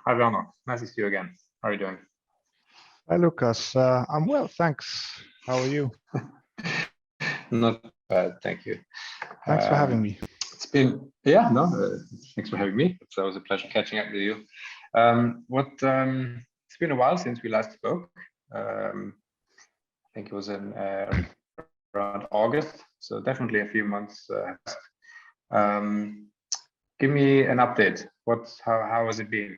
Hi, Werner. Nice to see you again. How are you doing? Hi, Lucas. I'm well, thanks. How are you? Not bad, thank you. Thanks for having me. It's been, yeah, no, thanks for having me. It's always a pleasure catching up with you. It's been a while since we last spoke. I think it was in around August, so definitely a few months. Give me an update. How has it been?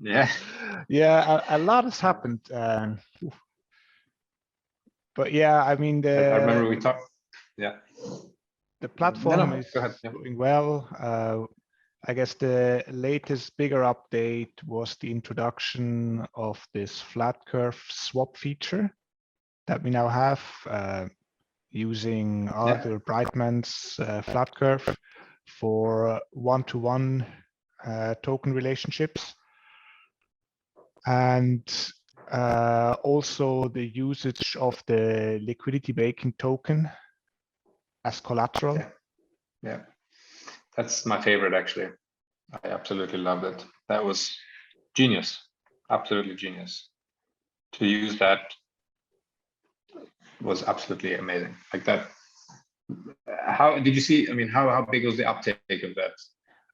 Yeah. Yeah, a lot has happened. But yeah, I mean, I remember we talked. Yeah. The platform is go ahead. Yeah. doing well. I guess the latest bigger update was the introduction of this flat curve swap feature that we now have using Arthur Breitmann's flat curve for one-to-one token relationships. And also the usage of the liquidity baking token as collateral. Yeah, that's my favorite actually. I absolutely loved it. That was genius, absolutely genius. To use that was absolutely amazing. Like that. How did you see? I mean, how big was the uptake of that?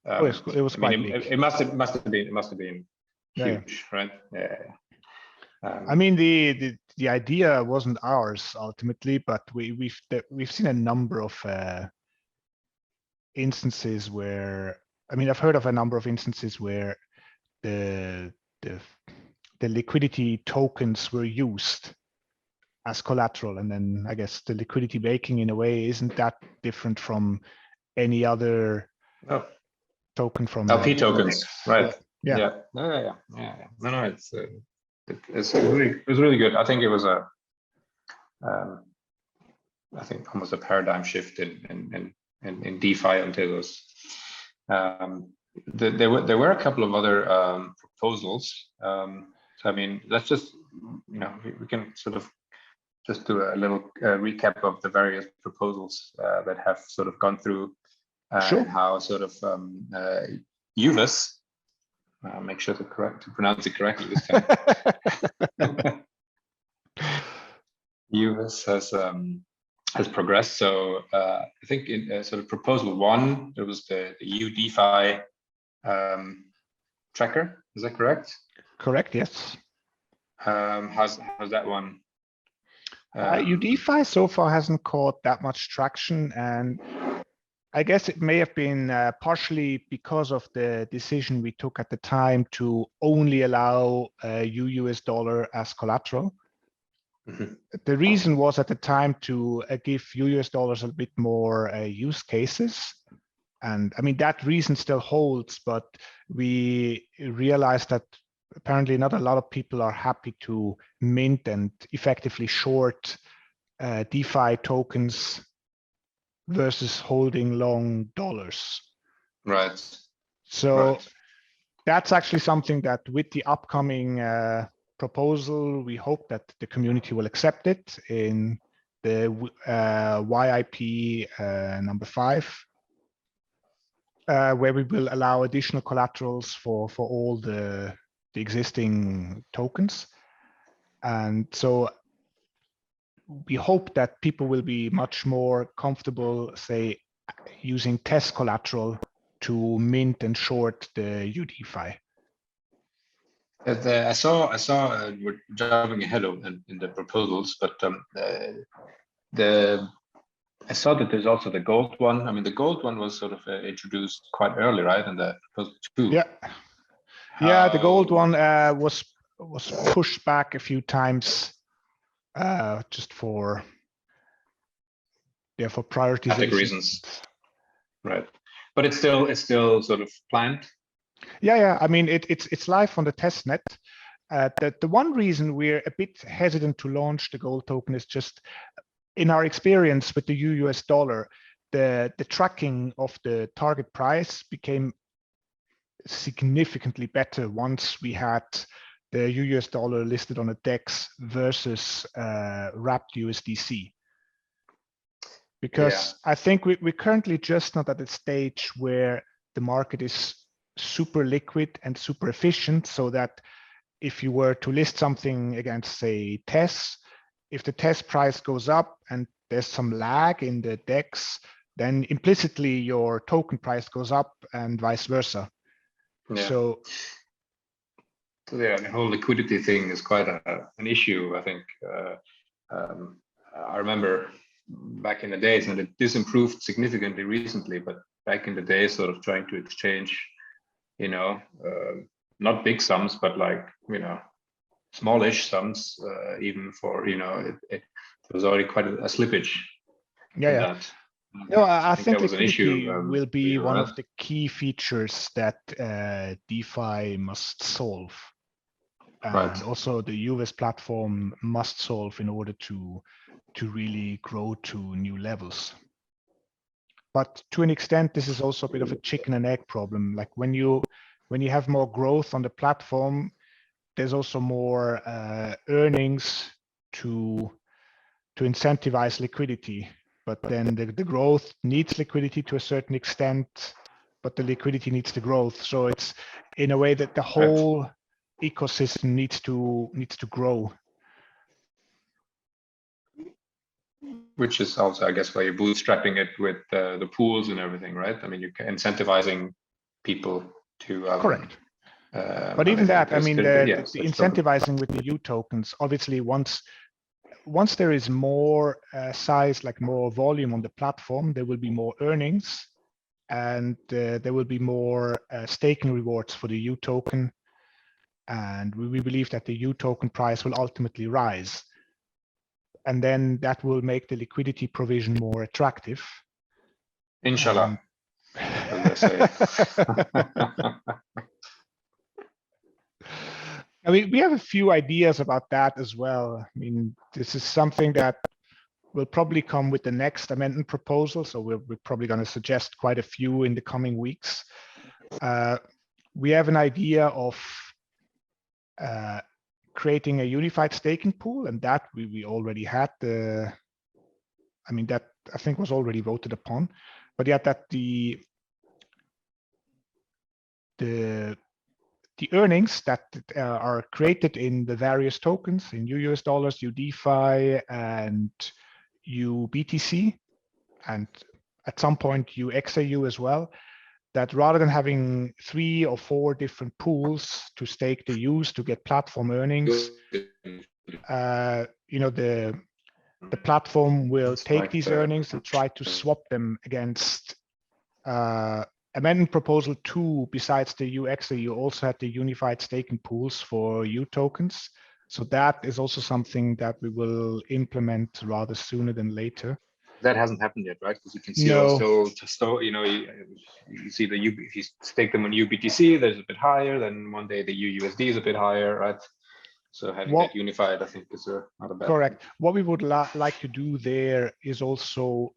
It was quite big. It must have been huge, right? Yeah. I mean, the idea wasn't ours ultimately, but we've seen a number of instances where, I mean, I've heard of a number of instances where the liquidity tokens were used as collateral, and then I guess the liquidity baking in a way isn't that different from any other token from LP tokens, right? Yeah. No, it was really good. I think it was I think almost a paradigm shift in DeFi on Tezos. There were a couple of other proposals. So I mean, let's just we can sort of just do a little recap of the various proposals that have sort of gone through. Sure. And how sort of youves, make sure to pronounce it correctly this time. Youves has progressed. So I think in sort of proposal 1, there was the uDeFi tracker. Is that correct? Correct. Yes. How's that one? uDeFi so far hasn't caught that much traction, and I guess it may have been partially because of the decision we took at the time to only allow US dollar as collateral. Mm-hmm. The reason was at the time to give US dollars a bit more use cases. And I mean, that reason still holds, but we realized that apparently not a lot of people are happy to mint and effectively short DeFi tokens versus holding long dollars. Right. So that's actually something that with the upcoming proposal, we hope that the community will accept it in the YIP number 5, where we will allow additional collaterals for all the existing tokens. And so we hope that people will be much more comfortable, say, using test collateral to mint and short the uDeFi. I saw we're jumping ahead in the proposals, but I saw that there's also the gold one. I mean, the gold one was sort of introduced quite early, right? In the proposal 2. Yeah. The gold one was pushed back a few times, just for prioritization reasons, right? But it's still sort of planned. Yeah. I mean, it's live on the testnet. The one reason we're a bit hesitant to launch the gold token is just in our experience with the US dollar, the tracking of the target price became significantly better once we had the US dollar listed on a DEX versus wrapped USDC. because I think we're currently just not at the stage where the market is super liquid and super efficient, so that if you were to list something against, say, Tez, if the Tez price goes up and there's some lag in the DEX, then implicitly your token price goes up and vice versa. Yeah. So yeah, the whole liquidity thing is quite an issue, I think. I remember back in the days, and this improved significantly recently, but back in the day, sort of trying to exchange, not big sums, but like, smallish sums, even for, it was already quite a slippage. Yeah. That. No, I think that was an liquidity issue, will be one right? of the key features that DeFi must solve. And Right. also the youves platform must solve in order to really grow to new levels. But to an extent, this is also a bit of a chicken and egg problem. Like when you have more growth on the platform, there's also more earnings to incentivize liquidity. But then the growth needs liquidity to a certain extent, but the liquidity needs the growth. So it's in a way that the whole ecosystem needs to grow. Which is also, I guess, why you're bootstrapping it with the pools and everything, right? I mean, you're incentivizing people to correct. But even that, I mean, the incentivizing with the U tokens, obviously, once there is more size, like more volume on the platform, there will be more earnings, and there will be more staking rewards for the U token. And we believe that the U token price will ultimately rise. And then that will make the liquidity provision more attractive. Inshallah, as they say. I mean, we have a few ideas about that as well. I mean, this is something that will probably come with the next amendment proposal. So we're probably going to suggest quite a few in the coming weeks. We have an idea of creating a unified staking pool, and that we already had that I think was already voted upon. But yeah, that the earnings that are created in the various tokens, in US dollars, UDeFi, and UBTC, and at some point UXAU as well, that rather than having 3 or 4 different pools to stake the use to get platform earnings, the platform will take these earnings and try to swap them against amendment proposal 2. Besides the UXA, you also had the unified staking pools for U tokens. So that is also something that we will implement rather sooner than later. That hasn't happened yet, right? Because you can see you see if you stake them on UBTC, there's a bit higher. Then one day the UUSD is a bit higher, right? So having that unified, I think, is not a bad correct. Thing. What we would like to do there is also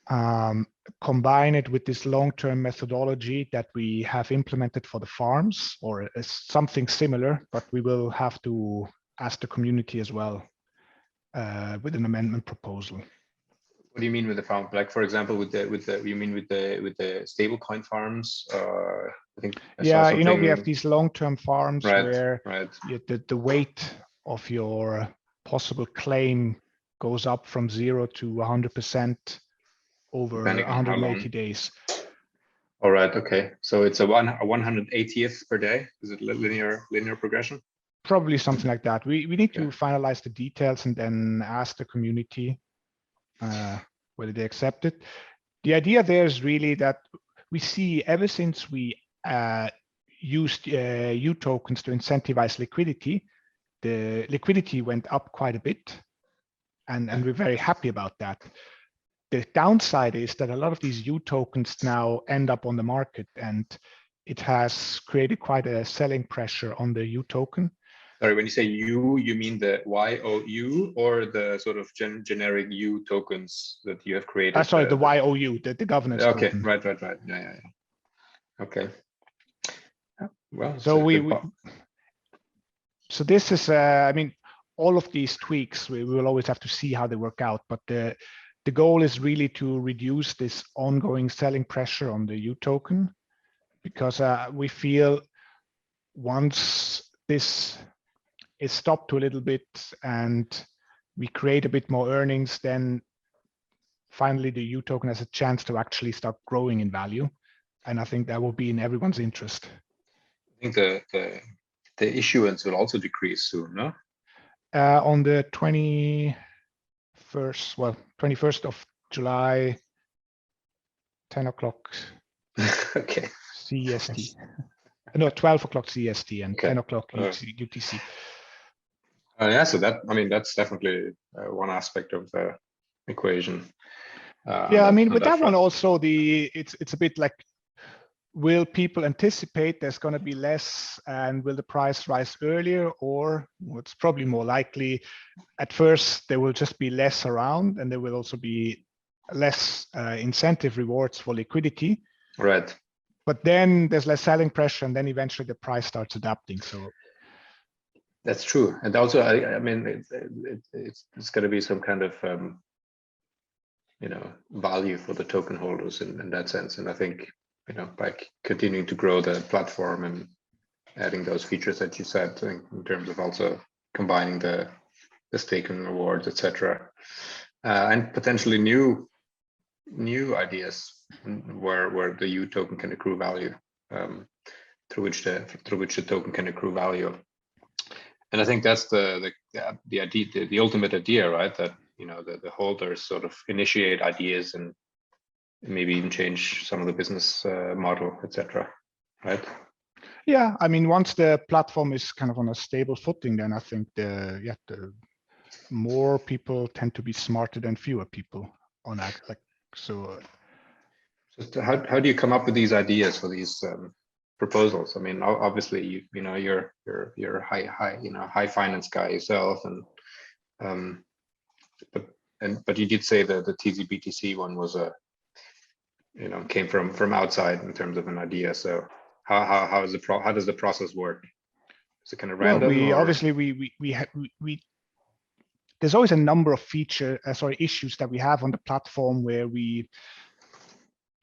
combine it with this long-term methodology that we have implemented for the farms, or something similar, but we will have to ask the community as well with an amendment proposal. What do you mean with the farm? Like, for example, with the stablecoin farms? I think we have these long-term farms where the weight of your possible claim goes up from 0 to 100% over 180 days. All right. Okay. So it's a 180th per day. Is it linear progression? Probably something like that. We need to finalize the details and then ask the community whether they accept it. The idea there is really that we see ever since we used U tokens to incentivize liquidity, the liquidity went up quite a bit, and we're very happy about that. The downside is that a lot of these U tokens now end up on the market, and it has created quite a selling pressure on the U token. Sorry, when you say U, you mean the YOU or the sort of generic U tokens that you have created? Sorry, the YOU, the governance token. Right. Yeah. Okay. Well, so so this is, I mean, all of these tweaks, we will always have to see how they work out, but the the goal is really to reduce this ongoing selling pressure on the U token, because we feel once this is stopped to a little bit and we create a bit more earnings, then finally the U token has a chance to actually start growing in value. And I think that will be in everyone's interest. I think the issuance will also decrease soon, no? On the 21st of July, 10 o'clock Okay. CEST. No, 12 o'clock CEST and Okay. 10 o'clock UTC. Yeah, so that, I mean, that's definitely one aspect of the equation. Yeah, I mean, with that one also, it's a bit like, will people anticipate there's going to be less, and will the price rise earlier? Or what's probably more likely, at first there will just be less around, and there will also be less incentive rewards for liquidity. Right. But then there's less selling pressure, and then eventually the price starts adapting. So that's true. And also, I mean, it's going to be some kind of value for the token holders in that sense. And I think, by continuing to grow the platform and adding those features that you said, in terms of also combining the staking rewards, etc., and potentially new ideas where the U token can accrue value, through which the token can accrue value. And I think that's the idea, the ultimate idea, right? That the holders sort of initiate ideas and maybe even change some of the business model, etc. Right? Yeah, I mean, once the platform is kind of on a stable footing, then I think the more people tend to be smarter than fewer people on act. Like so. How do you come up with these ideas for these proposals? I mean, obviously you're high finance guy yourself, and but you did say that the TZBTC one was came from outside in terms of an idea. So how does the process work? Is it kind of random? Well, obviously there's always a number of issues that we have on the platform where we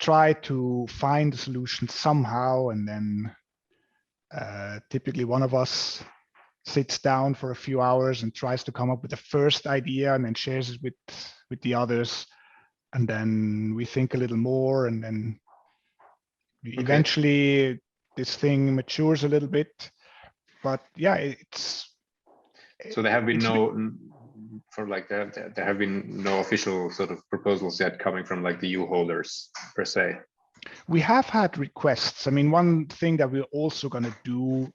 try to find a solution somehow, and then typically one of us sits down for a few hours and tries to come up with the first idea, and then shares it with the others, and then we think a little more, and then eventually this thing matures a little bit. But yeah, so there have been there have been no official sort of proposals yet coming from like the U holders per se. We have had requests. I mean, one thing that we're also going to do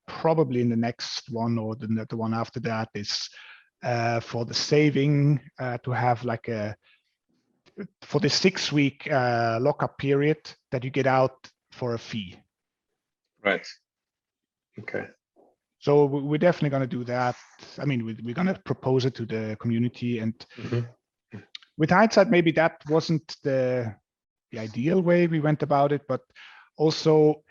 probably in the next one or the one after that is for the saving to have like for the 6-week lockup period that you get out for a fee. Right. Okay. So we're definitely going to do that. I mean, we're going to propose it to the community, and with hindsight, maybe that wasn't the ideal way we went about it, but also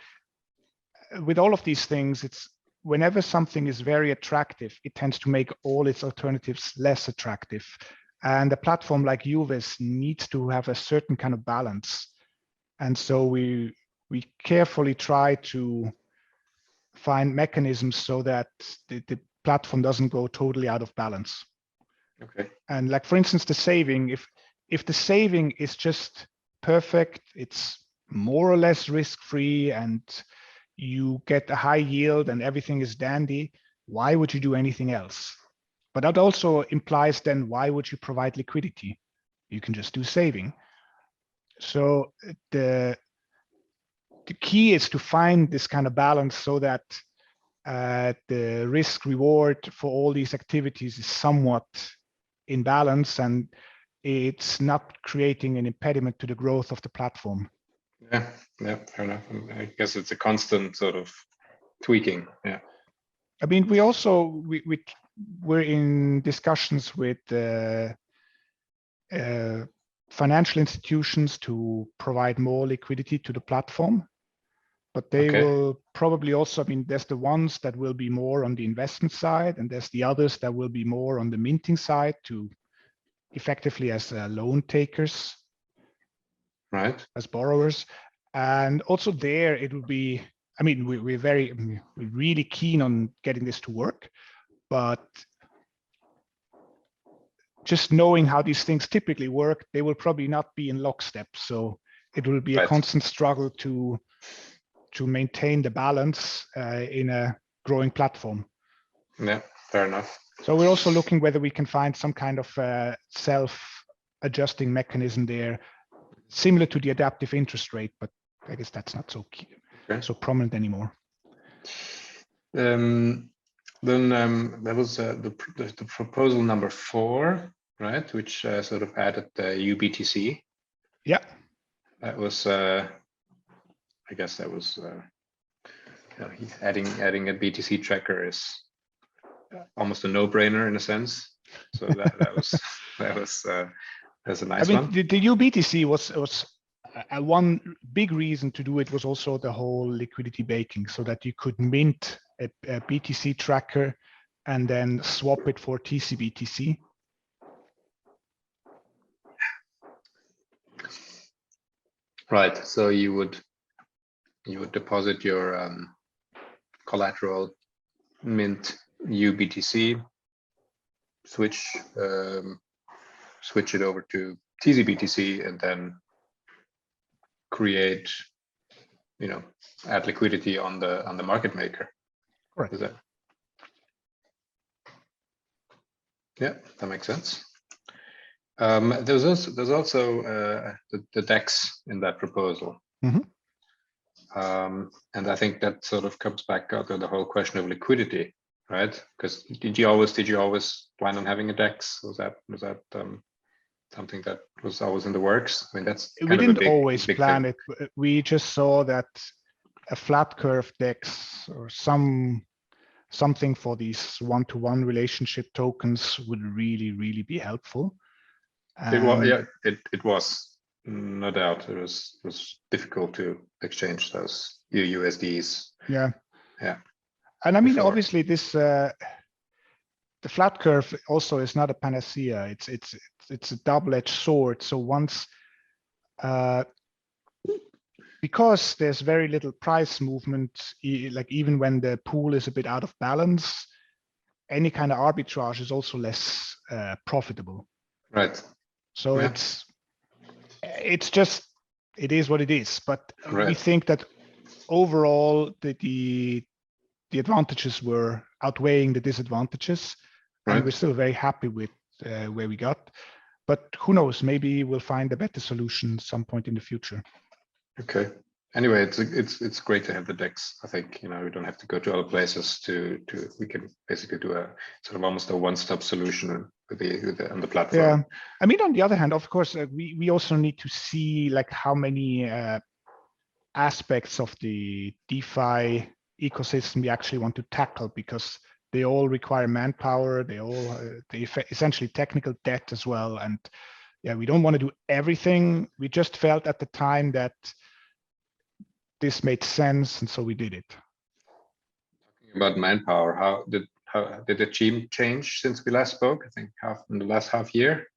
with all of these things, it's whenever something is very attractive, it tends to make all its alternatives less attractive. And a platform like youves needs to have a certain kind of balance. And so we carefully try to find mechanisms so that the platform doesn't go totally out of balance. Okay. And like, for instance, the saving, if the saving is just perfect, it's more or less risk-free, and you get a high yield and everything is dandy, why would you do anything else? But that also implies then, why would you provide liquidity? You can just do saving. So the key is to find this kind of balance so that the risk reward for all these activities is somewhat in balance, and it's not creating an impediment to the growth of the platform. Yeah, fair enough. I guess it's a constant sort of tweaking. Yeah. I mean, we also we're in discussions with financial institutions to provide more liquidity to the platform, but they will probably also, I mean, there's the ones that will be more on the investment side, and there's the others that will be more on the minting side to effectively as loan takers, right? as borrowers. And also there, it would be, I mean, we're really keen on getting this to work, but just knowing how these things typically work, they will probably not be in lockstep. So it will be a Right. constant struggle to maintain the balance in a growing platform. Yeah, fair enough. So we're also looking whether we can find some kind of self-adjusting mechanism there, similar to the adaptive interest rate, but I guess that's not so key, so prominent anymore. Then there was the proposal number 4, right, which sort of added the UBTC. Yeah, that was I guess that was adding a BTC tracker is almost a no-brainer in a sense. So that's a nice one. The UBTC was one big reason to do it was also the whole liquidity baking, so that you could mint a BTC tracker and then swap it for TCBTC. Right. So you would deposit your collateral, mint UBTC, switch it over to TCBTC, and then create, add liquidity on the market maker. Correct. Is that? Yeah, that makes sense. There's also the DEX in that proposal. Mm-hmm. And I think that sort of comes back out to the whole question of liquidity, right? Because did you always plan on having a DEX? Was that something that was always in the works? I mean, that's we didn't always big plan thing. it. We just saw that a flat curve DEX or something for these one-to-one relationship tokens would really be helpful. It was no doubt. It was difficult to exchange those USDs. Yeah. And I mean, before. obviously, this the flat curve also is not a panacea. It's a double-edged sword. So once, because there's very little price movement, like even when the pool is a bit out of balance, any kind of arbitrage is also less profitable. Right. So Yeah. it is what it is. But right. We think that overall the advantages were outweighing the disadvantages, and we're still very happy with where we got. But who knows? Maybe we'll find a better solution some point in the future. Okay. Anyway, it's great to have the DEX. I think we don't have to go to other places we can basically do a sort of almost a one-stop solution on the platform. Yeah, I mean, on the other hand, of course, we also need to see like how many aspects of the DeFi ecosystem we actually want to tackle, because they all require manpower. They essentially technical debt as well. And yeah, we don't want to do everything. We just felt at the time that this made sense, and so we did it. Talking about manpower, how did the team change since we last spoke? I think in the last half year.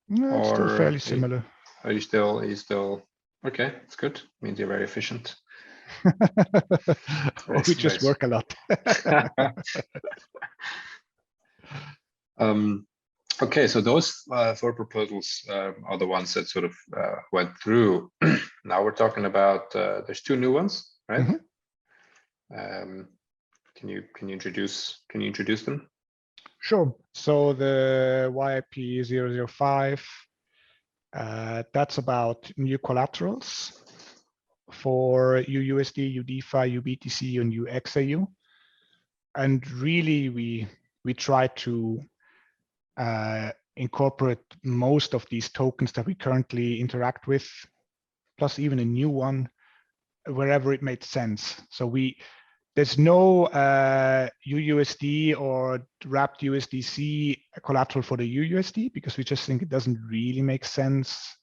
No, it's still fairly similar. Are you still okay? It's good. Means you're very efficient. We just work a lot. Okay, so those 4 proposals are the ones that sort of went through. Now we're talking about there's 2 new ones, right? Mm-hmm. Can you introduce them? Sure. So the YIP 005, that's about new collaterals for UUSD, UDeFi, UBTC, and UXAU. And really, we try to incorporate most of these tokens that we currently interact with, plus even a new one, wherever it made sense. So there's no UUSD or wrapped USDC collateral for the UUSD, because we just think it doesn't really make sense.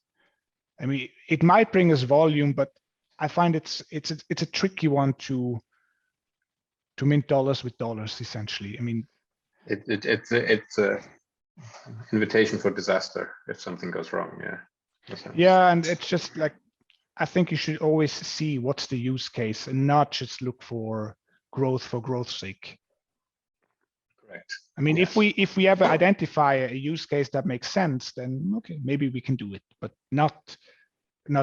I mean, it might bring us volume, but I find it's a tricky one to mint dollars with dollars, essentially. I mean, it's invitation for disaster if something goes wrong. Yeah. Yeah, and it's just like, I think you should always see what's the use case and not just look for growth's sake. Correct. I mean, yes. if we ever identify a use case that makes sense, then okay, maybe we can do it, but not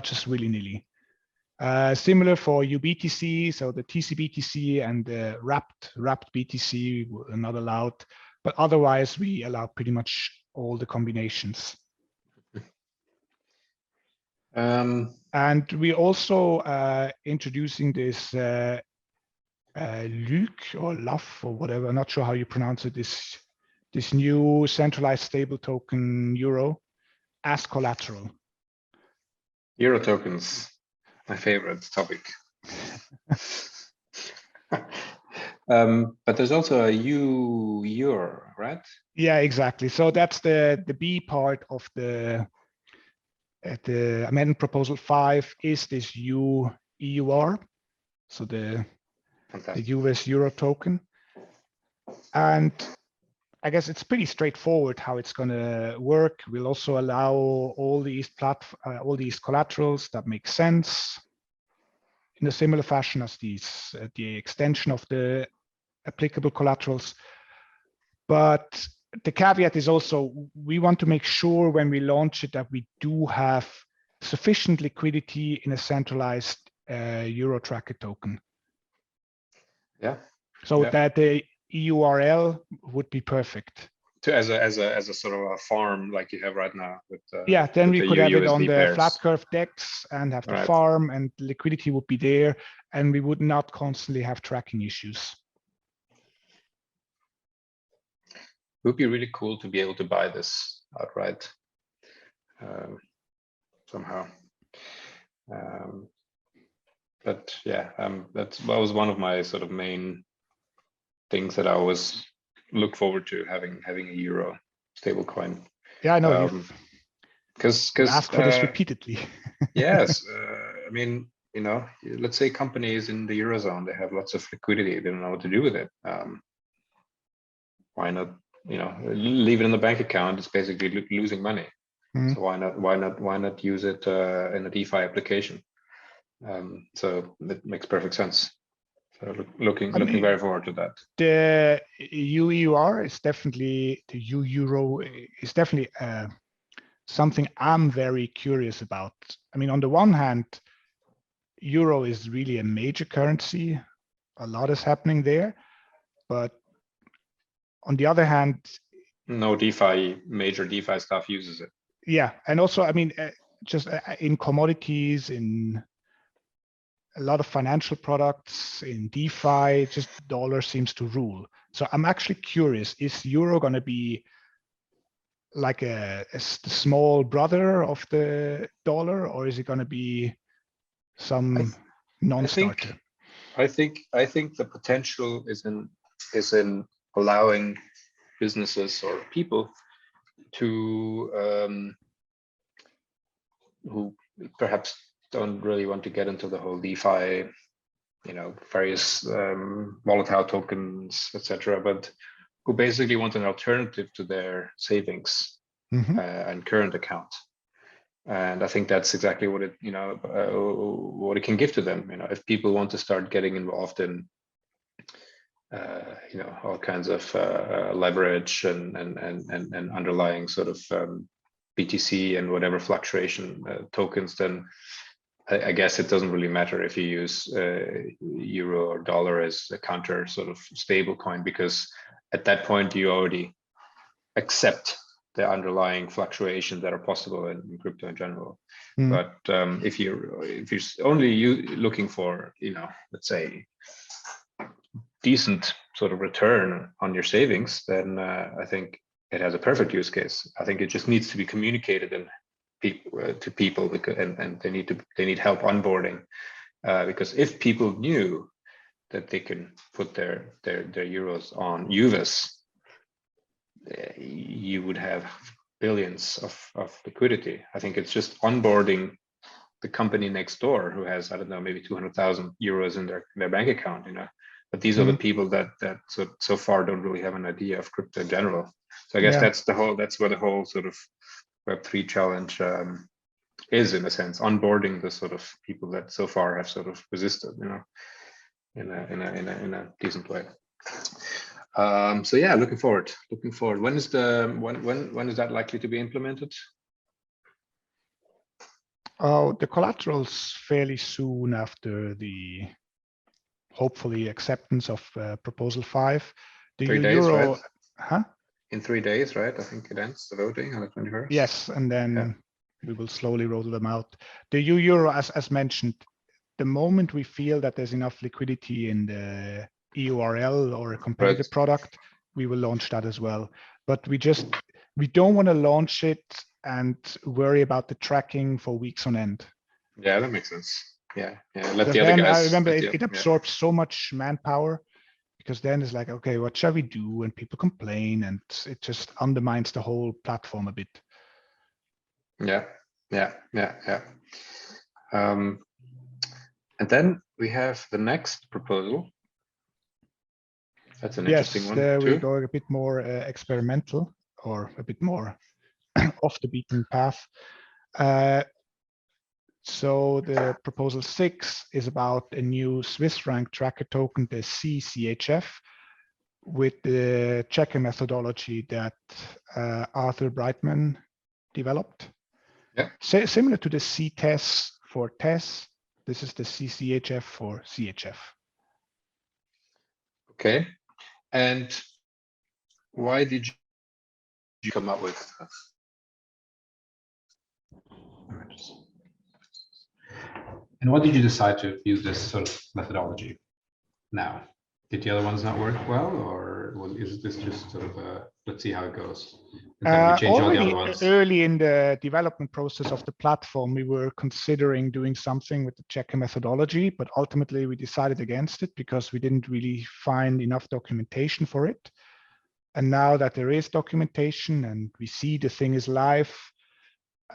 just willy-nilly. Similar for uBTC, so the TCBTC and the wrapped BTC are not allowed, but otherwise we allow pretty much all the combinations. And we also introducing this LUC or LUF or whatever, I'm not sure how you pronounce it, this new centralized stable token euro as collateral. Euro tokens, my favorite topic. But there's also a EUR, right? Yeah, exactly. So that's the B part of the amendment proposal 5 is this EUR, so the US euro token. And I guess it's pretty straightforward how it's going to work. We'll also allow all these collaterals that make sense in a similar fashion as these the extension of the applicable collaterals. But the caveat is also we want to make sure when we launch it that we do have sufficient liquidity in a centralized euro tracker token. Yeah. So that the EURL would be perfect. As a sort of a farm like you have right now with then we could have it on the pairs. flat curve DEX and have the farm, and liquidity would be there, and we would not constantly have tracking issues. It would be really cool to be able to buy this outright somehow. But yeah, that was one of my sort of main things that I always look forward to, having a euro stablecoin. Yeah, I know. Because asked for this repeatedly. Yes, I mean, let's say companies in the eurozone, they have lots of liquidity, they don't know what to do with it. Why not? Leave it in the bank account. It's basically losing money. So why not use it in a DeFi application? So it makes perfect sense. So looking very forward to that. The EUR is definitely, the euro is definitely something I'm very curious about. I mean, on the one hand, euro is really a major currency. A lot is happening there, but on the other hand, no major DeFi stuff uses it. Yeah, and also, I mean, just in commodities, in a lot of financial products, in DeFi, just dollar seems to rule. So I'm actually curious, is euro going to be like a small brother of the dollar, or is it going to be some non-starter? I think the potential is in allowing businesses or people to who perhaps don't really want to get into the whole DeFi, various volatile tokens, etc., but who basically want an alternative to their savings and current account. And I think that's exactly what it what it can give to them. If people want to start getting involved in all kinds of leverage and underlying sort of BTC and whatever fluctuation tokens, then I guess it doesn't really matter if you use euro or dollar as a counter sort of stable coin, because at that point you already accept the underlying fluctuations that are possible in crypto in general. But if you're only looking for, let's say, decent sort of return on your savings, then I think it has a perfect use case. I think it just needs to be communicated to people, and they need help onboarding, because if people knew that they can put their euros on youves, you would have billions of liquidity. I think it's just onboarding the company next door who has, I don't know, maybe 200,000 euros in their bank account, But these are the people that so far don't really have an idea of crypto in general. So I guess Yeah. that's where the whole sort of Web3 challenge is, in a sense, onboarding the sort of people that so far have sort of resisted, in a decent way. So yeah, looking forward. When is that likely to be implemented? Oh, the collateral's fairly soon after the hopefully acceptance of proposal 5. The 3 days, euro, right? huh? In 3 days, right? I think it ends the voting on the 21st. Yes, and then we will slowly roll them out. The euro, as mentioned, the moment we feel that there's enough liquidity in the EURL or a competitor product, we will launch that as well. But we don't want to launch it and worry about the tracking for weeks on end. Yeah, that makes sense. Yeah. Let the then other guys. I remember it absorbs so much manpower, because then it's like, okay, what shall we do? And people complain, and it just undermines the whole platform a bit. Yeah. And then we have the next proposal. That's an interesting one. Yes, we're going a bit more experimental, or a bit more off the beaten path. So the proposal 6 is about a new Swiss franc tracker token, the CCHF, with the checker methodology that Arthur Brightman developed. Yeah. Similar to the CTES for TES, this is the CCHF for CHF. Okay. And why did you come up with that? And what did you decide to use this sort of methodology now? Did the other ones not work well, or is this just sort of a let's see how it goes? Already early in the development process of the platform, we were considering doing something with the checker methodology, but ultimately we decided against it because we didn't really find enough documentation for it. And now that there is documentation and we see the thing is live,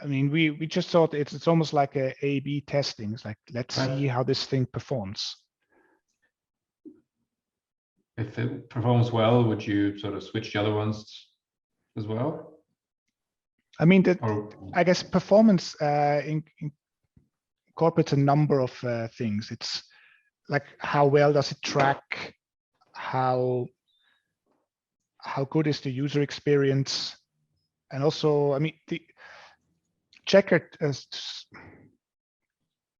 I mean, we just thought it's almost like a A/B testing. It's like, let's see how this thing performs. If it performs well, would you sort of switch the other ones as well? I mean, I guess performance incorporates a number of things. It's like, how well does it track? How good is the user experience? And also, I mean, the checker,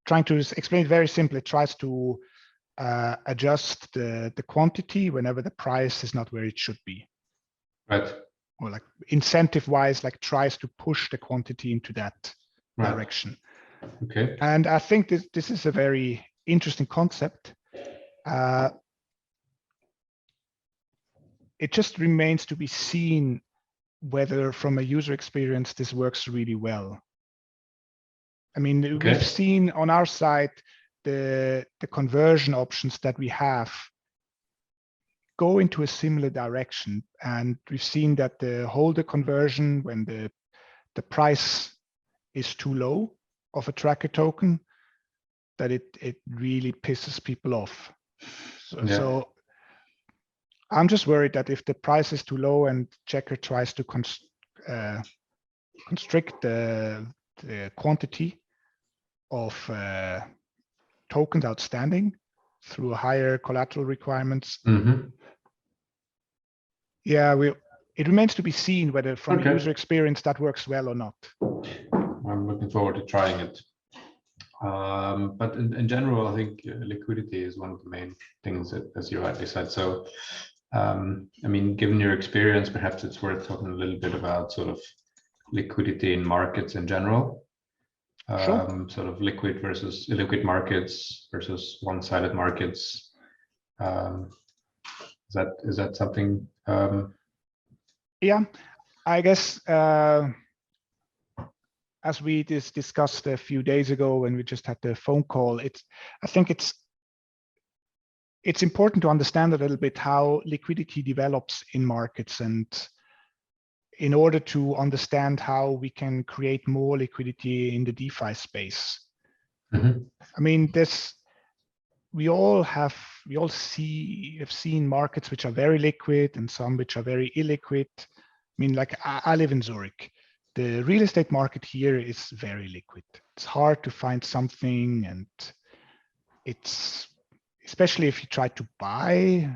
trying to explain it very simply, it tries to adjust the quantity whenever the price is not where it should be. Right. Or like incentive wise, like tries to push the quantity into that direction. Okay. And I think this is a very interesting concept. It just remains to be seen whether from a user experience this works really well. I mean, we've seen on our side the conversion options that we have go into a similar direction, and we've seen that the holder conversion, when the price is too low of a tracker token, that it really pisses people off. So I'm just worried that if the price is too low and checker tries to constrict the quantity of tokens outstanding through higher collateral requirements. Yeah, it remains to be seen whether from a user experience that works well or not. I'm looking forward to trying it. But in general, I think liquidity is one of the main things, as you rightly said. So, I mean, given your experience, perhaps it's worth talking a little bit about sort of liquidity in markets in general. Sure. Sort of liquid versus illiquid markets versus one-sided markets. Is that something? Yeah, I guess as we discussed a few days ago when we just had the phone call, I think it's important to understand a little bit how liquidity develops in markets, and in order to understand how we can create more liquidity in the DeFi space. I mean, we have seen markets which are very liquid and some which are very illiquid. mean, like I live in Zurich. The real estate market here is very liquid. It's hard to find something, and it's especially if you try to buy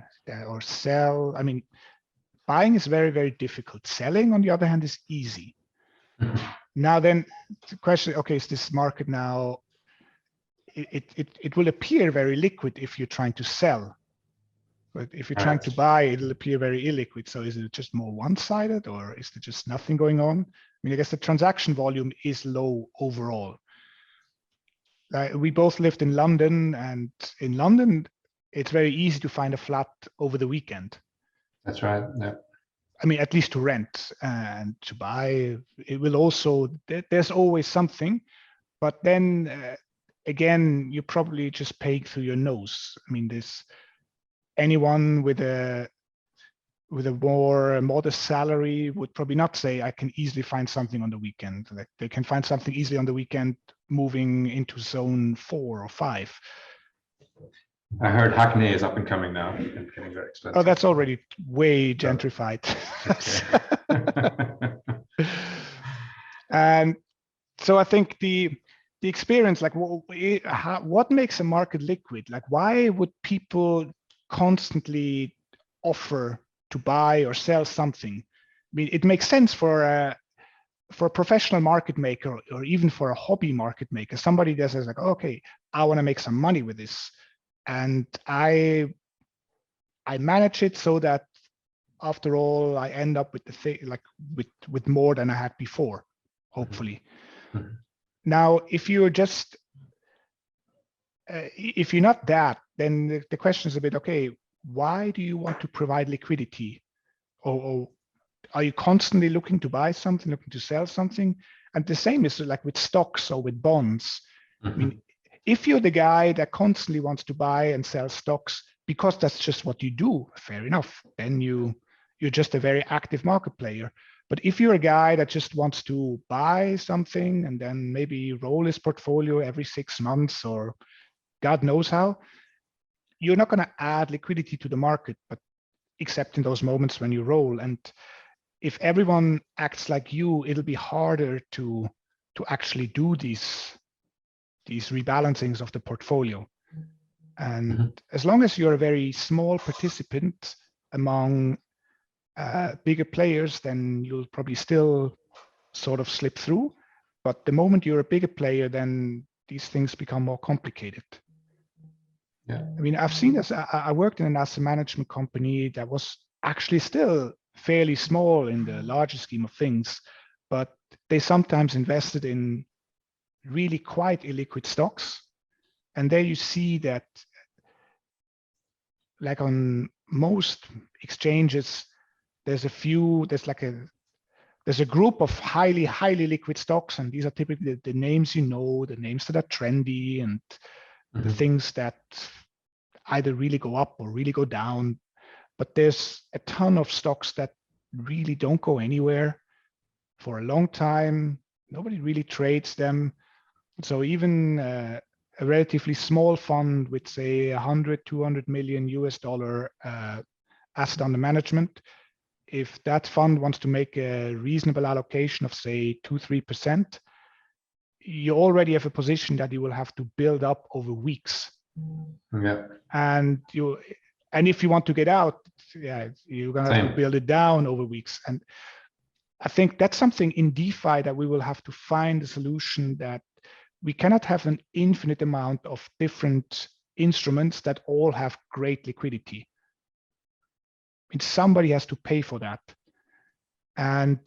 or sell. I mean, buying is very, very difficult. Selling, on the other hand, is easy. Now then, the question, okay, is this market now, it will appear very liquid if you're trying to sell. But if you're trying to buy, it'll appear very illiquid. So is it just more one-sided, or is there just nothing going on? I mean, I guess the transaction volume is low overall. We both lived in London, and in London, it's very easy to find a flat over the weekend. That's right. Yeah. I mean, at least to rent, and to buy, it will also, there's always something, but then again, you're probably just paying through your nose. I mean, there's anyone with a more modest salary would probably not say, I can easily find something on the weekend. Like, they can find something easily on the weekend moving into zone 4 or 5. I heard Hackney is up and coming now and getting very expensive. Oh, that's already way gentrified. And so I think the experience, like what makes a market liquid? Like, why would people constantly offer to buy or sell something? I mean, it makes sense for a professional market maker, or even for a hobby market maker, somebody that says like, okay, I want to make some money with this, and I manage it so that after all, I end up with the thing, like with more than I had before, hopefully. Mm-hmm. Now, if you're just if you're not that, then the question is a bit, okay, why do you want to provide liquidity? Or are you constantly looking to buy something, looking to sell something? And the same is like with stocks or with bonds. Mm-hmm. I mean, if you're the guy that constantly wants to buy and sell stocks because that's just what you do, fair enough. Then you're just a very active market player. But if you're a guy that just wants to buy something and then maybe roll his portfolio every 6 months or God knows how, you're not going to add liquidity to the market, but except in those moments when you roll. And if everyone acts like you, it'll be harder to actually do these rebalancings of the portfolio. And as long as you're a very small participant among bigger players, then you'll probably still sort of slip through. But the moment you're a bigger player, then these things become more complicated. Yeah, I mean, I've seen this. I worked in an asset management company that was actually still fairly small in the larger scheme of things, but they sometimes invested in really quite illiquid stocks. And there you see that, like on most exchanges, there's a group of highly liquid stocks, and these are typically the names you know, the names that are trendy, and the things that either really go up or really go down. But there's a ton of stocks that really don't go anywhere for a long time. Nobody really trades them. So even a relatively small fund with, say, 100, 200 million US dollar asset under management, if that fund wants to make a reasonable allocation of, say, 2-3%, you already have a position that you will have to build up over weeks. Yeah. And if you want to get out, yeah, you're gonna have to build it down over weeks. And I think that's something in DeFi that we will have to find a solution, that we cannot have an infinite amount of different instruments that all have great liquidity. I mean, somebody has to pay for that. And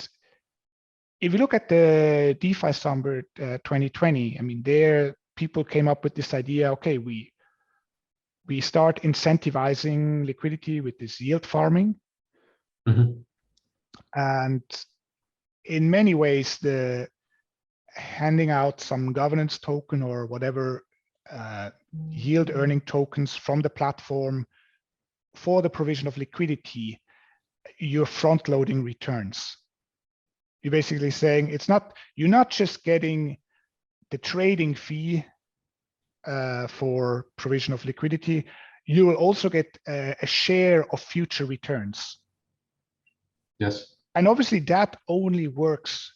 if you look at the DeFi Summer 2020, I mean, there people came up with this idea, okay, we start incentivizing liquidity with this yield farming. Mm-hmm. And in many ways, the handing out some governance token or whatever yield earning tokens from the platform for the provision of liquidity, you're front loading returns. You're basically saying you're not just getting the trading fee for provision of liquidity, you will also get a share of future returns. Yes. and obviously that only works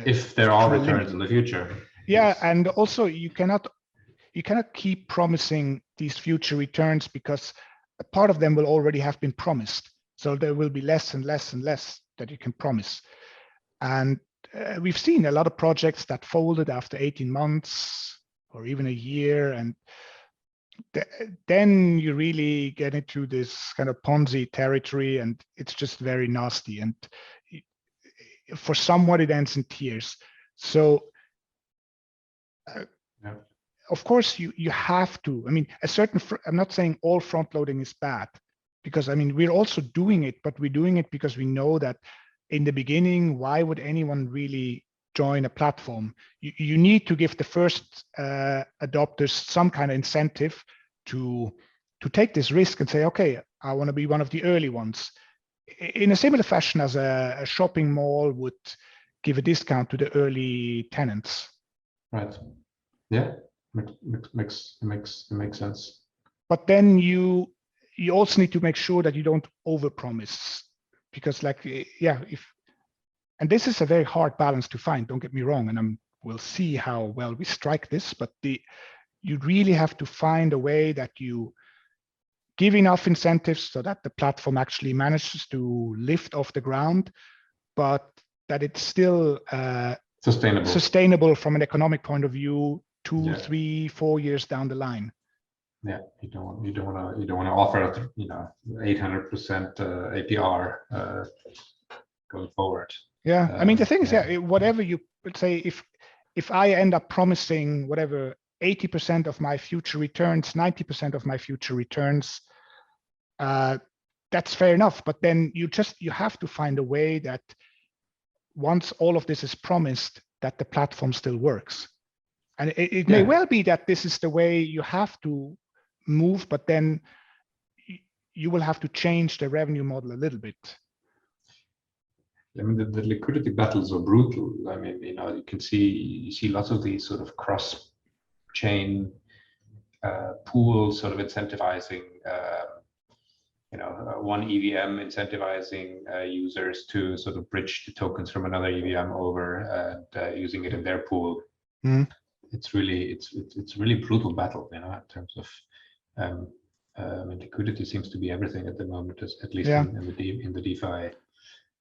if there are to a returns limit. in the future. Yeah, Yes. and also you cannot keep promising these future returns, because a part of them will already have been promised. So there will be less and less and less that you can promise. And we've seen a lot of projects that folded after 18 months or even a year. And then you really get into this kind of Ponzi territory, and it's just very nasty. And for someone, it ends in tears. So Yeah. of course, you have to. I mean, I'm not saying all front loading is bad, because I mean, we're also doing it, but we're doing it because we know that in the beginning, why would anyone really join a platform? You need to give the first adopters some kind of incentive to take this risk and say, okay, I want to be one of the early ones. In a similar fashion as a shopping mall would give a discount to the early tenants. Right. Yeah. Makes sense. But then you also need to make sure that you don't overpromise, because and this is a very hard balance to find, don't get me wrong, and we'll see how well we strike this, but you really have to find a way that you give enough incentives so that the platform actually manages to lift off the ground, but that it's still sustainable from an economic point of view 2, 3, 4 years down the line. Yeah, you don't want to offer 800% APR going forward. Yeah, I mean the thing is, whatever you say, if I end up promising whatever 80% of my future returns, 90% of my future returns, that's fair enough. But then you have to find a way that once all of this is promised, that the platform still works. And it may well be that this is the way you have to move, but then you will have to change the revenue model a little bit. I mean, the liquidity battles are brutal. I mean, you see lots of these sort of cross-chain pools sort of incentivizing, one EVM incentivizing users to sort of bridge the tokens from another EVM over and using it in their pool. Mm. It's really brutal battle, in terms of I mean, liquidity seems to be everything at the moment, at least in the DeFi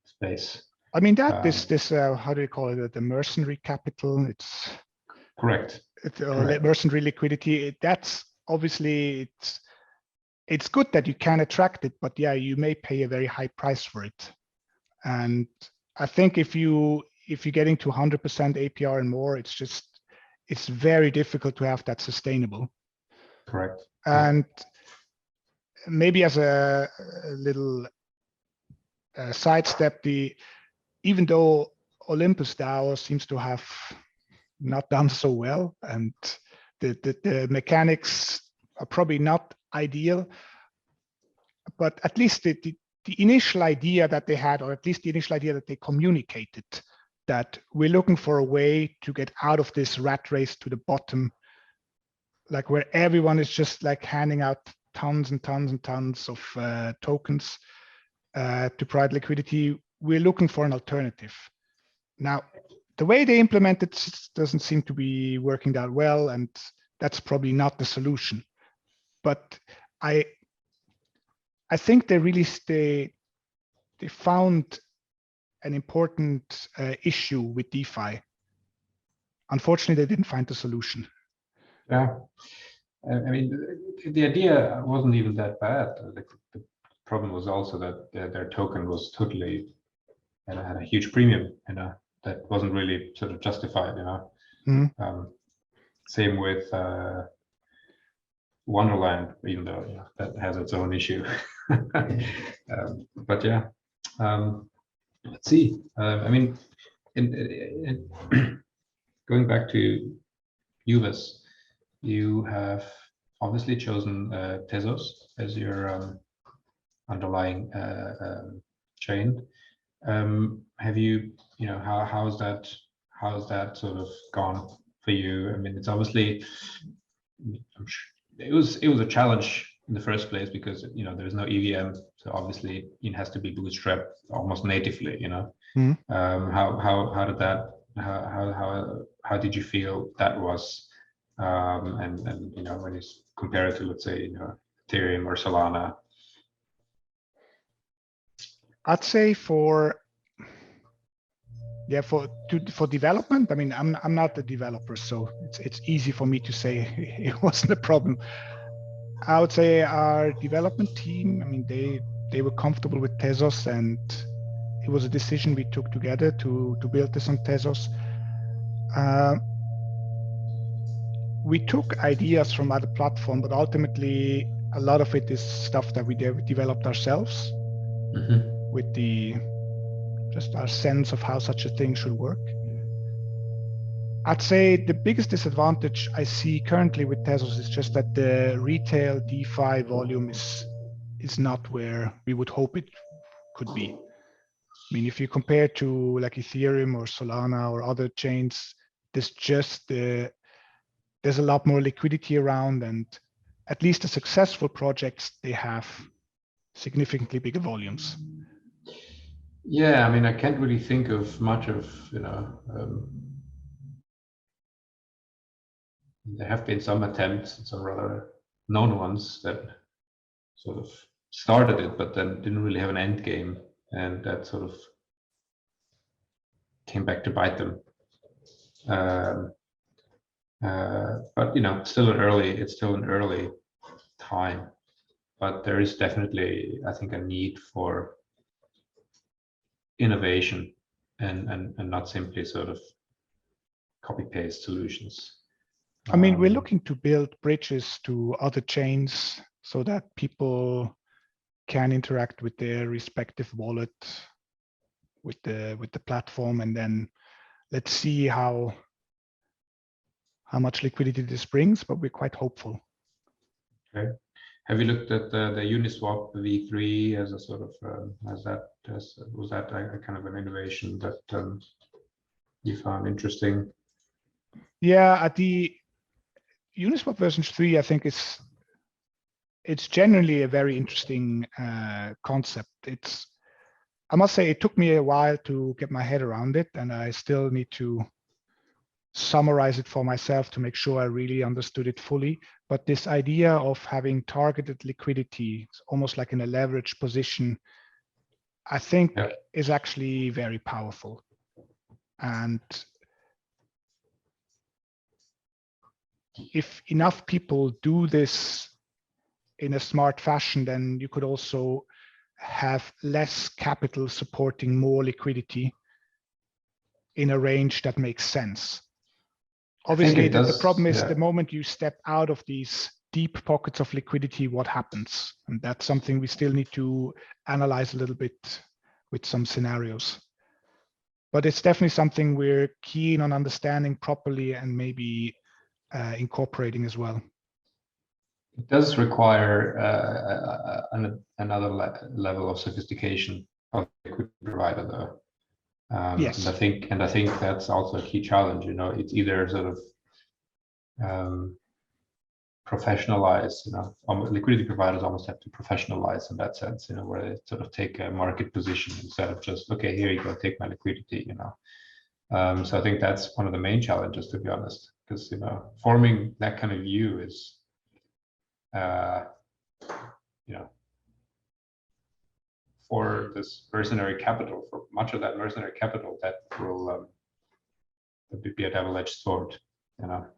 space. I mean, that this how do you call it? The mercenary capital. It's correct. Mercenary liquidity. That's obviously it's good that you can attract it, but yeah, you may pay a very high price for it. And I think if you're getting to 100% APR and more, it's very difficult to have that sustainable. Correct. And maybe as a little sidestep, even though Olympus DAO seems to have not done so well, and the mechanics are probably not ideal, but at least the initial idea that they had, or at least the initial idea that they communicated, that we're looking for a way to get out of this rat race to the bottom, like where everyone is just like handing out tons and tons and tons of tokens to provide liquidity. We're looking for an alternative. Now, the way they implement it doesn't seem to be working that well, and that's probably not the solution. But I think they really they found an important issue with DeFi. Unfortunately, they didn't find the solution. Yeah, I mean, the idea wasn't even that bad. The problem was also that their token was totally had a huge premium, that wasn't really sort of justified, Mm-hmm. Same with Wonderland, even though that has its own issue. But yeah, let's see. I mean, in going back to youves, you have obviously chosen Tezos as your underlying chain. Have you, how's that sort of gone for you? I mean, it's obviously, it was a challenge in the first place, because there's no EVM, so obviously it has to be bootstrapped almost natively. How did that? How did you feel that was? And when you compare it to, let's say, Ethereum or Solana. I'd say for development, I mean, I'm not a developer, so it's easy for me to say it wasn't a problem. I would say our development team, I mean, they were comfortable with Tezos, and it was a decision we took together to build this on Tezos. We took ideas from other platforms, but ultimately a lot of it is stuff that we developed ourselves with just our sense of how such a thing should work. I'd say the biggest disadvantage I see currently with Tezos is just that the retail DeFi volume is not where we would hope it could be. I mean, if you compare to like Ethereum or Solana or other chains, there's a lot more liquidity around, and at least the successful projects, they have significantly bigger volumes. Yeah, I mean, I can't really think of much of, there have been some attempts, some rather known ones that sort of started it, but then didn't really have an end game, and that sort of came back to bite them. But it's still an early time, but there is definitely, I think, a need for innovation and not simply sort of copy paste solutions. I mean, we're looking to build bridges to other chains so that people can interact with their respective wallet with the platform, and then let's see how much liquidity this brings, but we're quite hopeful. Okay. Have you looked at the Uniswap V3 as a sort of was that a kind of an innovation that you found interesting? Yeah, at the Uniswap version 3, I think it's generally a very interesting concept. I must say it took me a while to get my head around it, and I still need to summarize it for myself to make sure I really understood it fully. But this idea of having targeted liquidity, almost like in a leverage position, I think is actually very powerful. And if enough people do this in a smart fashion, then you could also have less capital supporting more liquidity in a range that makes sense. Obviously, the problem is the moment you step out of these deep pockets of liquidity, what happens? And that's something we still need to analyze a little bit with some scenarios. But it's definitely something we're keen on understanding properly and maybe incorporating as well. It does require another level of sophistication of the liquidity provider, though. Yes. And I think that's also a key challenge. It's either sort of professionalize. Liquidity providers almost have to professionalize in that sense. Where they sort of take a market position instead of just, okay, here you go, take my liquidity. So I think that's one of the main challenges, to be honest, because forming that kind of view is, for this mercenary capital, for much of that mercenary capital, that will be a double-edged sword. But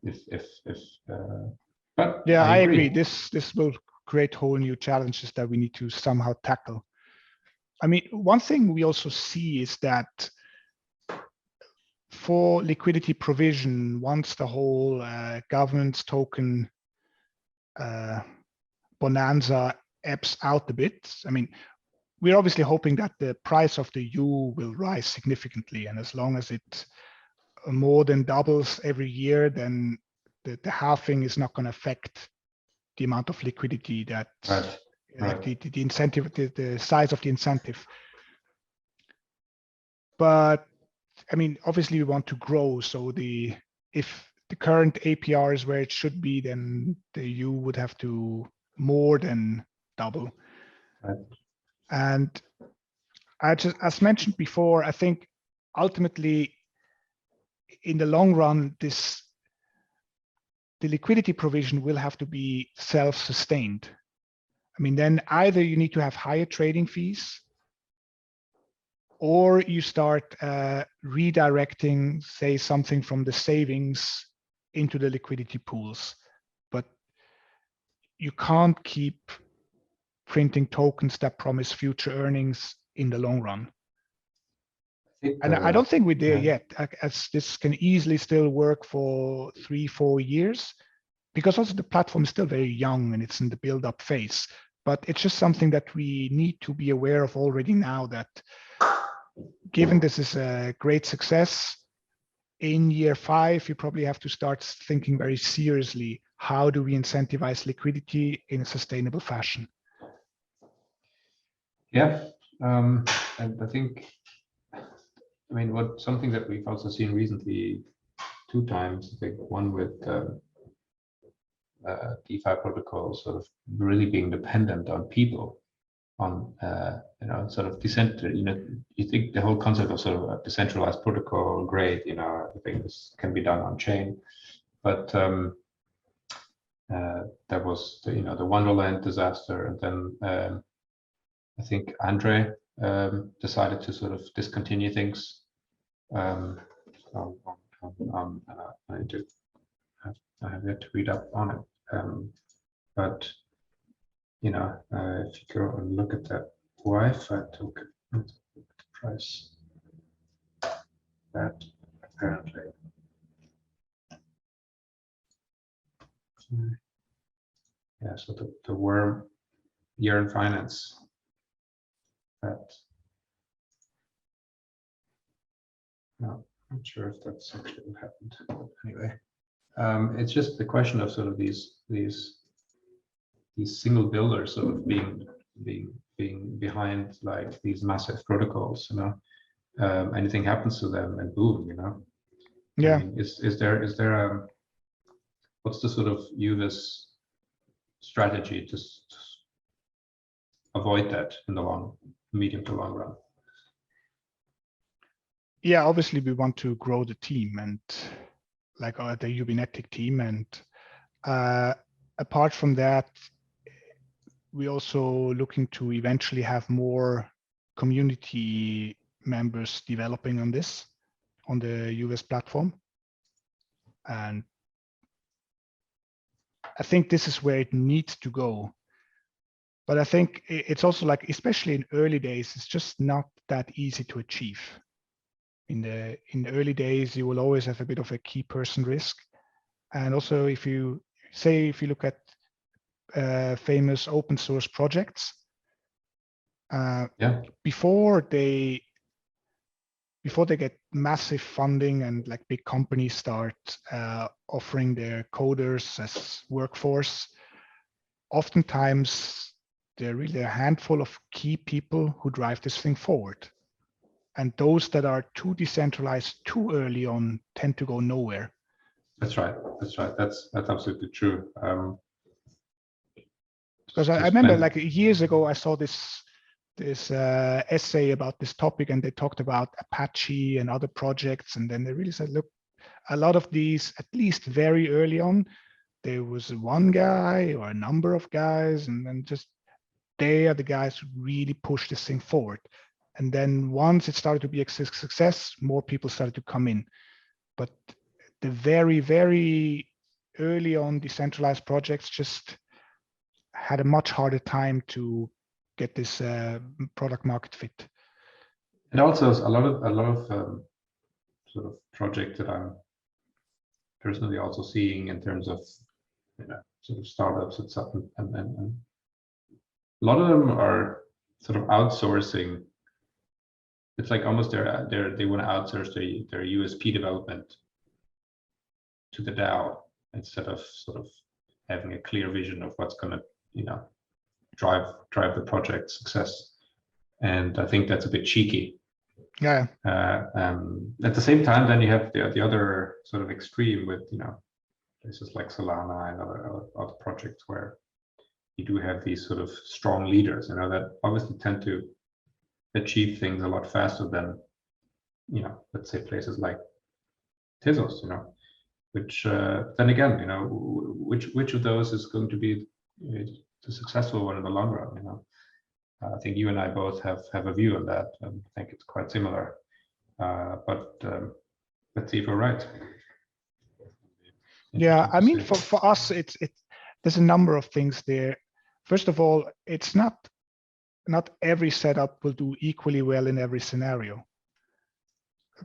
yeah, I agree. This will create whole new challenges that we need to somehow tackle. I mean, one thing we also see is that for liquidity provision, once the whole governance token bonanza ebbs out a bit, I mean, we're obviously hoping that the price of the U will rise significantly. And as long as it more than doubles every year, then the halving is not going to affect the amount of liquidity that, like the incentive, the size of the incentive. But I mean, obviously we want to grow. So if the current APR is where it should be, then the U would have to more than double. Right. And I just, as mentioned before, I think ultimately in the long run, the liquidity provision will have to be self-sustained. I mean, then either you need to have higher trading fees, or you start redirecting, say, something from the savings into the liquidity pools. But you can't keep printing tokens that promise future earnings in the long run. And I don't think we're there yet, as this can easily still work for 3-4 years, because also the platform is still very young and it's in the build-up phase. But it's just something that we need to be aware of already now, that given this is a great success, in year 5, you probably have to start thinking very seriously, how do we incentivize liquidity in a sustainable fashion? Yeah, and I think, I mean, something that we've also seen recently 2 times, I think one with DeFi protocols sort of really being dependent on people, on sort of you think the whole concept of sort of a decentralized protocol, great, I think this can be done on chain, but there was the Wonderland disaster, and then I think Andre decided to sort of discontinue things. I have yet to read up on it, but if you go and look at that Wi-Fi token, the price that apparently, yeah, so the worm year in finance, that, no, I'm not sure if that's actually what happened, but anyway, it's just the question of sort of these single builders sort of being behind like these massive protocols, anything happens to them and boom, Yeah. I mean, is there what's the sort of youves strategy to avoid that in the medium to long run? Yeah, obviously we want to grow the team, and like the ubinetic team, and apart from that, we're also looking to eventually have more community members developing on this, on the youves platform. And I think this is where it needs to go. But I think it's also like, especially in early days, it's just not that easy to achieve. In the early days, you will always have a bit of a key person risk. And also if you look at famous open source projects, before they get massive funding and like big companies start offering their coders as workforce, oftentimes there are really a handful of key people who drive this thing forward. And those that are too decentralized too early on tend to go nowhere. That's right. That's absolutely true. Because I remember like years ago, I saw this essay about this topic, and they talked about Apache and other projects. And then they really said, look, a lot of these, at least very early on, there was one guy or a number of guys, and then just they are the guys who really push this thing forward. And then once it started to be a success, more people started to come in. But the very, very early on decentralized projects just had a much harder time to get this product market fit. And also a lot of sort of projects that I'm personally also seeing in terms of sort of startups and stuff, and a lot of them are sort of outsourcing. It's like almost they want to outsource their USP development to the DAO instead of sort of having a clear vision of what's going to drive the project success. And I think that's a bit cheeky. Yeah. At the same time, then you have the other sort of extreme with places like Solana and other projects where you do have these sort of strong leaders, that obviously tend to achieve things a lot faster than, let's say places like Tezos, which then again, which of those is going to be the successful one in the long run? I think you and I both have a view on that, and I think it's quite similar. But let's see if we're right. Yeah, I mean, for us, there's a number of things there. First of all, it's not every setup will do equally well in every scenario,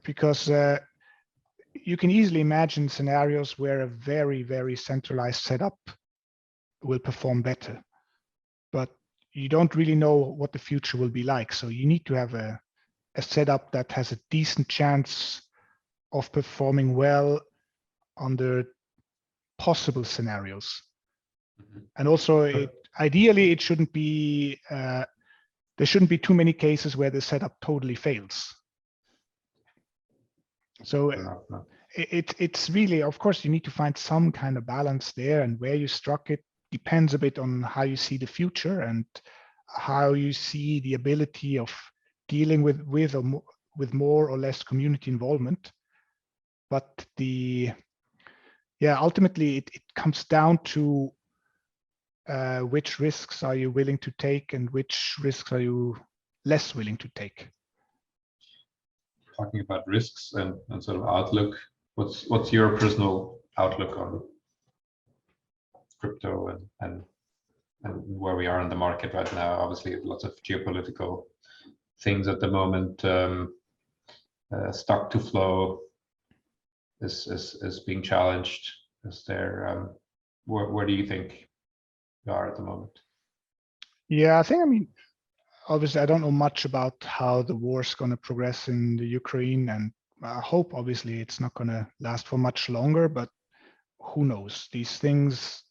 because you can easily imagine scenarios where a very, very centralized setup will perform better, but you don't really know what the future will be like. So you need to have a setup that has a decent chance of performing well under possible scenarios. And also, ideally, it shouldn't be there shouldn't be too many cases where the setup totally fails. So it's really, of course, you need to find some kind of balance there, and where you struck it depends a bit on how you see the future and how you see the ability of dealing with more or less community involvement. But ultimately it comes down to which risks are you willing to take and which risks are you less willing to take. Talking about risks and sort of outlook, what's your personal outlook on crypto and where we are in the market right now? Obviously, lots of geopolitical things at the moment. Stock to flow is being challenged. Is there where do you think we are at the moment? Yeah, I mean, obviously, I don't know much about how the war is going to progress in the Ukraine, and I hope, obviously, it's not going to last for much longer, but who knows? These things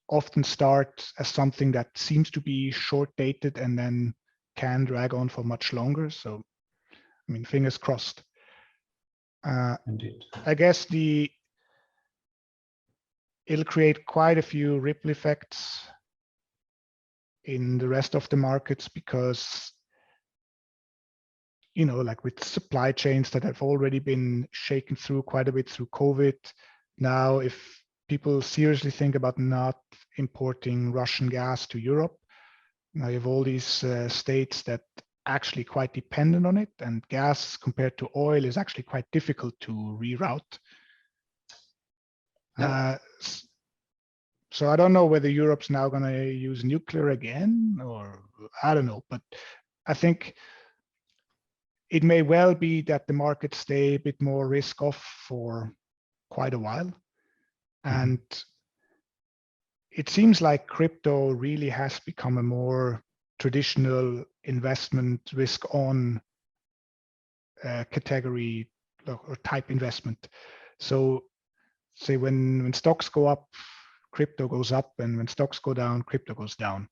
often start as something that seems to be short-dated and then can drag on for much longer. So, I mean, fingers crossed. Indeed. I guess it'll create quite a few ripple effects in the rest of the markets, because like with supply chains that have already been shaken through quite a bit through COVID. Now, if people seriously think about not importing Russian gas to Europe, now you have all these states that actually quite dependent on it, and gas compared to oil is actually quite difficult to reroute. Yeah. So I don't know whether Europe's now going to use nuclear again, or I don't know, but I think it may well be that the markets stay a bit more risk off for quite a while. And it seems like crypto really has become a more traditional investment risk on category or type investment. So say when stocks go up, crypto goes up, and when stocks go down, crypto goes down.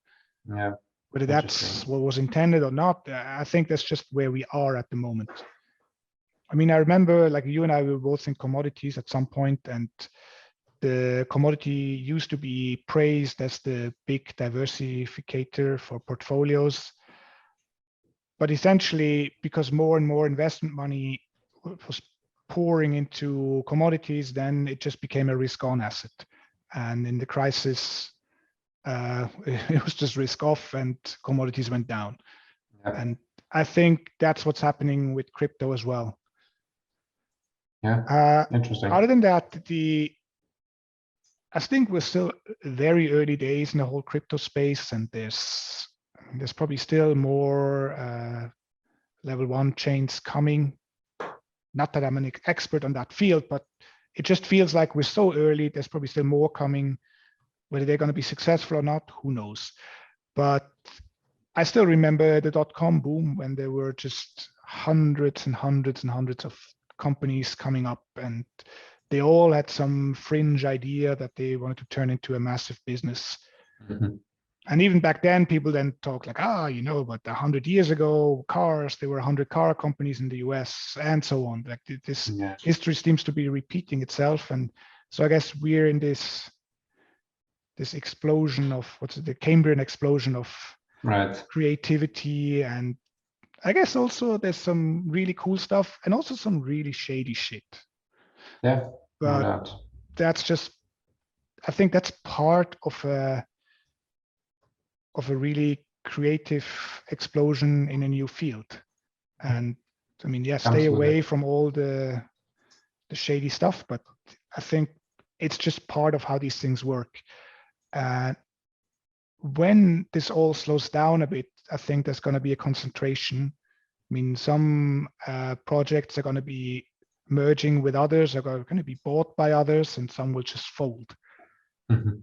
Yeah. Whether that's what was intended or not, I think that's just where we are at the moment. I mean, I remember, like, you and I were both in commodities at some point, and the commodity used to be praised as the big diversificator for portfolios. But essentially, because more and more investment money was pouring into commodities, then it just became a risk-on asset. And in the crisis, it was just risk off and commodities went down. Yeah. And I think that's what's happening with crypto as well. Yeah, interesting. Other than that, I think we're still very early days in the whole crypto space, and there's probably still more level 1 chains coming. Not that I'm an expert on that field, but it just feels like we're so early. There's probably still more coming. Whether they're going to be successful or not, who knows? But I still remember the .com boom, when there were just hundreds and hundreds and hundreds of companies coming up, and they all had some fringe idea that they wanted to turn into a massive business. Mm-hmm. And even back then, people then talk like, but 100 years ago, cars, there were 100 car companies in the US and so on. Like this history seems to be repeating itself. And so I guess we're in this this explosion of the Cambrian explosion of Right. creativity, and I guess also there's some really cool stuff and also some really shady shit. Yeah, no But doubt. that's just, I think that's part of a really creative explosion in a new field. And I mean, yeah, stay away from all the shady stuff, but I think it's just part of how these things work. And when this all slows down a bit, I think there's going to be a concentration. I mean, some projects are going to be merging with others, are going to be bought by others, and some will just fold. Mm-hmm.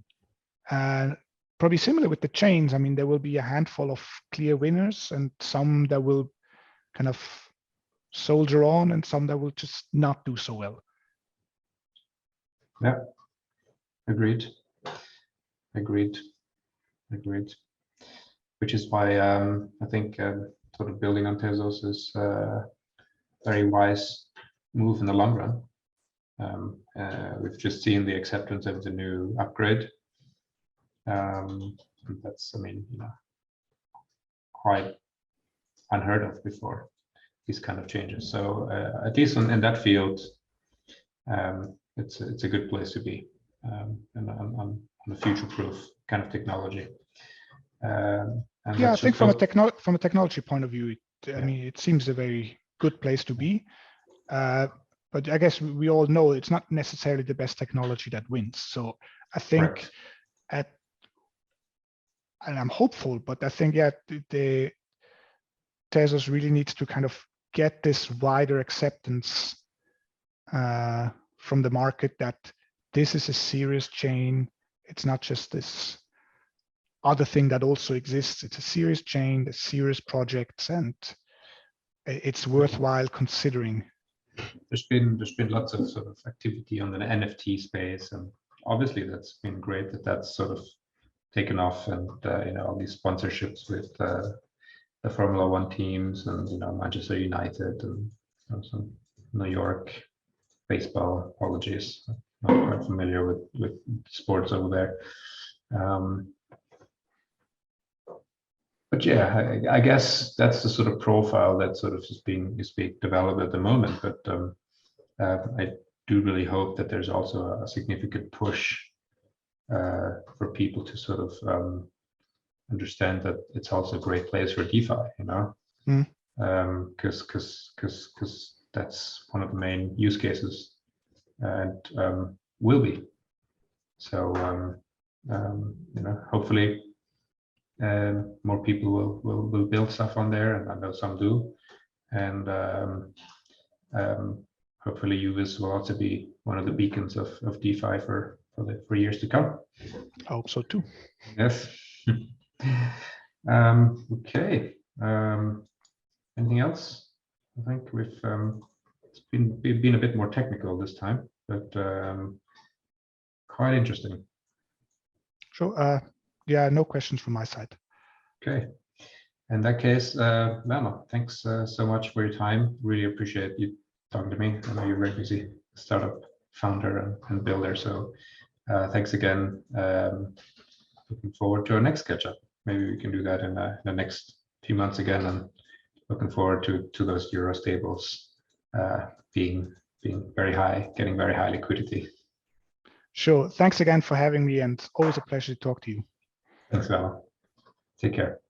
And probably similar with the chains. I mean, there will be a handful of clear winners and some that will kind of soldier on and some that will just not do so well. Yeah, agreed. Which is why I think sort of building on Tezos is a very wise move in the long run. We've just seen the acceptance of the new upgrade. That's, I mean, quite unheard of before, these kind of changes. So at least in that field, it's a good place to be, and on a future-proof kind of technology. Yeah, I think from a technology point of view, I mean, it seems a very good place to be. But I guess we all know it's not necessarily the best technology that wins. So I think and I'm hopeful, but I think, yeah, the Tezos really needs to kind of get this wider acceptance from the market that this is a serious chain. It's not just this other thing that also exists. It's a serious chain, there's serious projects, and it's worthwhile considering. There's been lots of sort of activity on the NFT space, and obviously that's been great that that's sort of taken off, and all these sponsorships with the Formula One teams, and Manchester United, and some New York baseball. Apologies, I'm not quite familiar with sports over there. But yeah, I guess that's the sort of profile that sort of is being developed at the moment. But I do really hope that there's also a significant push for people to sort of understand that it's also a great place for DeFi, because that's one of the main use cases, and will be. So hopefully more people will build stuff on there, and I know some do, and hopefully youves will also be one of the beacons of DeFi for years to come. I hope so too. Yes. Okay. Anything else? I think we've it's been a bit more technical this time, but quite interesting. Sure. Yeah, no questions from my side. Okay. In that case, Werner, thanks so much for your time. Really appreciate you talking to me. I know you're very busy startup founder and builder, so thanks again. Looking forward to our next catch up. Maybe we can do that in the next few months again, and looking forward to those Euro stables being very high, getting very high liquidity. Sure. Thanks again for having me, and always a pleasure to talk to you. Thanks, Werner. Take care.